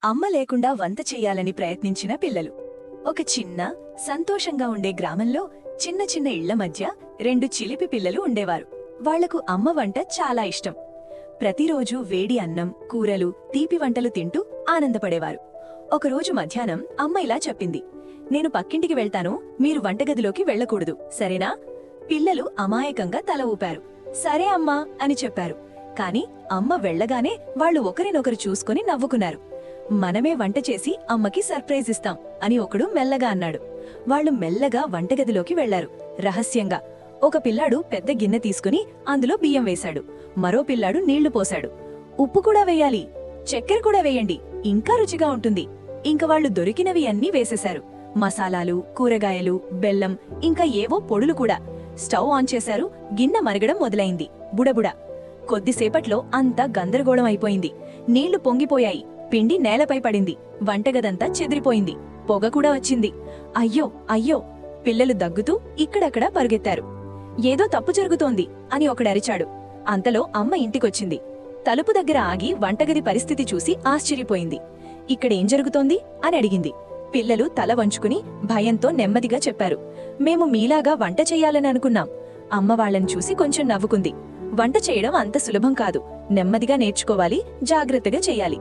అమ్మ లేకుండా వంట చెయ్యాలని ప్రయత్నించిన పిల్లలు. ఒక చిన్న సంతోషంగా ఉండే గ్రామంలో చిన్న చిన్న ఇళ్ల మధ్య రెండు చిలిపి పిల్లలు ఉండేవారు. వాళ్లకు అమ్మ వంట చాలా ఇష్టం. ప్రతిరోజూ వేడి అన్నం, కూరలు, తీపి వంటలు తింటూ ఆనందపడేవారు. ఒకరోజు మధ్యాహ్నం అమ్మ ఇలా చెప్పింది, నేను పక్కింటికి వెళ్తాను, మీరు వంటగదిలోకి వెళ్లకూడదు, సరేనా? పిల్లలు అమాయకంగా తల ఊపారు. సరే అమ్మా అని చెప్పారు. కాని అమ్మ వెళ్లగానే వాళ్లు ఒకరినొకరు చూసుకుని నవ్వుకున్నారు. మనమే వంట చేసి అమ్మకి సర్ప్రైజ్ ఇస్తాం అని ఒకడు మెల్లగా అన్నాడు. వాళ్లు మెల్లగా వంటగదిలోకి వెళ్లారు. రహస్యంగా ఒక పిల్లాడు పెద్ద గిన్నె తీసుకుని అందులో బియ్యం వేశాడు. మరో పిల్లాడు నీళ్లు పోశాడు. ఉప్పు కూడా వేయాలి, చక్కెర కూడా వేయండి, ఇంకా రుచిగా ఉంటుంది. ఇంక వాళ్లు దొరికినవి అన్నీ వేసేశారు. మసాలాలు, కూరగాయలు, బెల్లం, ఇంకా ఏవో పొడులు కూడా. స్టవ్ ఆన్ చేశారు. గిన్నె మరగడం మొదలైంది. బుడబుడ. కొద్దిసేపట్లో అంతా గందరగోళం అయిపోయింది. నీళ్లు పొంగిపోయాయి. పిండి నేలపై పడింది. వంటగదంతా చెదిరిపోయింది. పొగ కూడా వచ్చింది. అయ్యో అయ్యో! పిల్లలు దగ్గుతూ ఇక్కడక్కడా పరుగెత్తారు. ఏదో తప్పు జరుగుతోంది అని ఒకడరిచాడు. అంతలో అమ్మ ఇంటికొచ్చింది. తలుపు దగ్గర ఆగి వంటగది పరిస్థితి చూసి ఆశ్చర్యపోయింది. ఇక్కడేం జరుగుతోంది అని అడిగింది. పిల్లలు తల వంచుకుని భయంతో నెమ్మదిగా చెప్పారు, మేము మీలాగా వంట చెయ్యాలని అనుకున్నాం. అమ్మ వాళ్ళని చూసి కొంచెం నవ్వుకుంది. వంట చేయడం అంత సులభం కాదు, నెమ్మదిగా నేర్చుకోవాలి, జాగ్రత్తగా చెయ్యాలి.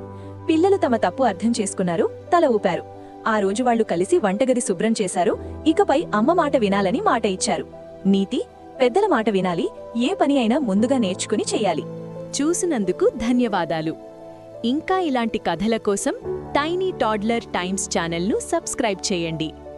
పిల్లలు తమ తప్పు అర్థం చేసుకున్నారు. తల ఊపారు. ఆ రోజు వాళ్లు కలిసి వంటగది శుభ్రం చేశారు. ఇకపై అమ్మ మాట వినాలని మాట ఇచ్చారు. నీతి: పెద్దల మాట వినాలి, ఏ పని అయినా ముందుగా నేర్చుకుని చెయ్యాలి. చూసినందుకు ధన్యవాదాలు. ఇంకా ఇలాంటి కథల కోసం టైనీ టాడ్లర్ టైమ్స్ ఛానల్ను సబ్స్క్రైబ్ చేయండి.